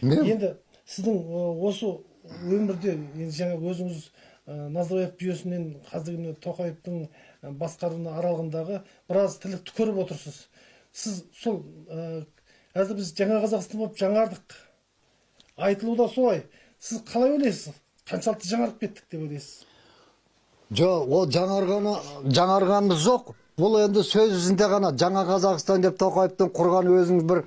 Енді сіздің осы өмірде енді жаңа өзіңіз Назарбаев жүйесінен қазіргі Тоқаевтың басқаруына аралығындағы біраз тірлікті көріп отырсыз. Сіз сол әзір біз жаңа Қазақстан болып жаңардық. Айтылуда солай. Сіз қалай ойлайсыз? Қаншалықты жаңарып кеттік деп ойлайсыз? Жоқ, ол жаңарғанымыз жоқ. Бұл енді сөз жүзінде ғана жаңа Қазақстан деп Тоқаевтың құрған өзіңіз бір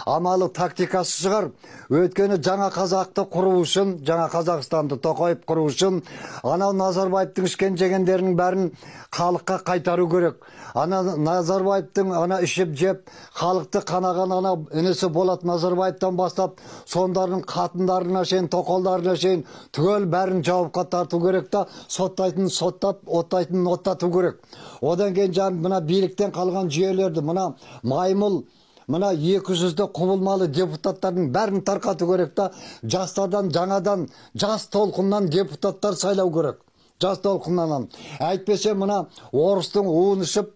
амалы тактикасы шығар. Өйткені жаңа қазақты құру үшін, жаңа Қазақстанды Тоқаев құру үшін, анау Назарбаевтың ішкен жегендерінің бәрін халыққа қайтару керек. Назарбаевтың ішіп жеп, халықты қанаған інісі Болат Назарбаевтан бастап, сондардың қатындарына шейін, тоқалдарына шейін түгел бәрін жауапқа тарту керек та, соттайтын соттап, оттайтын оттату керек. Одан кейін мына биліктен қалған жүйелерді, мына маймыл, мына 200-ді құбылмалы депутаттардың бәрін тарқату керек та, жастардан жаңадан, жас толқыннан депутаттар сайлау керек. Жас толқыннан. Әйтпесе мына орыстың уын ішіп,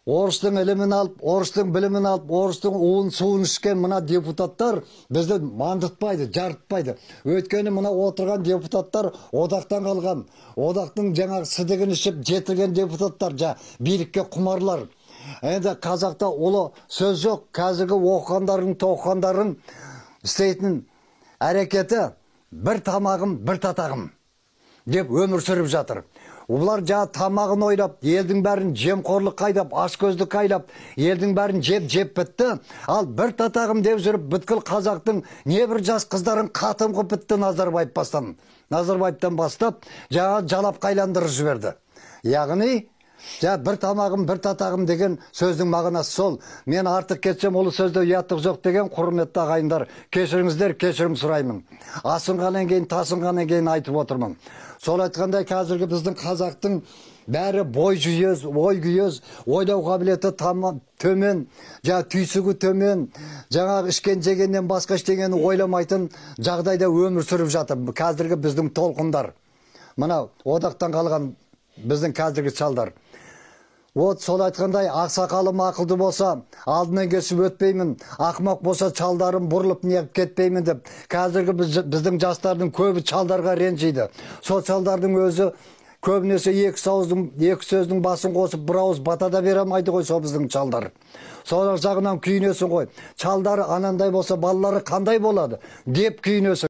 орыстың ілімін алып, орыстың білімін алып, орыстың уын суын ішкен мына депутаттар бізді мандытпайды, жарытпайды. Өйткені мына отырған депутаттар одақтан қалған, одақтың жаңағы сідігін ішіп жетілген депутаттар, билікке құмарлар. Енді қазақта олы сөз жоқ, қазіргі оқығандардың, тоқығандардың істейтін әрекеті бір тамағым, бір татағым деп өмір сүріп жатыр. Олар тамағын ойлап, елдің бәрін жемқорлық қайдап, ашкөздік қайдап, елдің бәрін жеп бітті. Ал бір татағым деп жүріп, бүткіл қазақтың небір жас қыздарын қатым қып бітті Назарбаевтан бастап, жалап қайландырып жіберді. Яғни, бір тамағым, бір татағым деген сөздің мағынасы сол. Мен артық кетсем, ол сөзде ұяттық жоқ деген құрметті ағайындар. Кешіріңіздер, кешірім сұраймын. Асынғаннан кейін, тасынғаннан кейін айтып отырмын. Сол айтқандай қазіргі біздің қазақтың бәрі бой жүйез, ой күйез, ойлау қабілеті төмен, түйсігі төмен, жаңағы ішкен жегеннен басқа ештеңені ойламайтын жағдайда өмір сүріп жатыр. Қазіргі біздің толқындар. Мына одақтан қалған біздің қазіргі шалдар. Сол айтқандай, ақсақалым ақылды болса, алдынан кесіп өтпеймін, ақымақ болса чалдарым бұрылып неғып кетпеймін деп. Қазіргі біздің жастардың көбі чалдарға ренжиді. Сол чалдардың өзі көбінесе екі сөздің басын қосып, бір ауыз бата да бере алмайды ғой сол біздің чалдар. Сол жағынан күйінесің ғой. Чалдар анандай болса, балалары қандай болады деп күйінесің.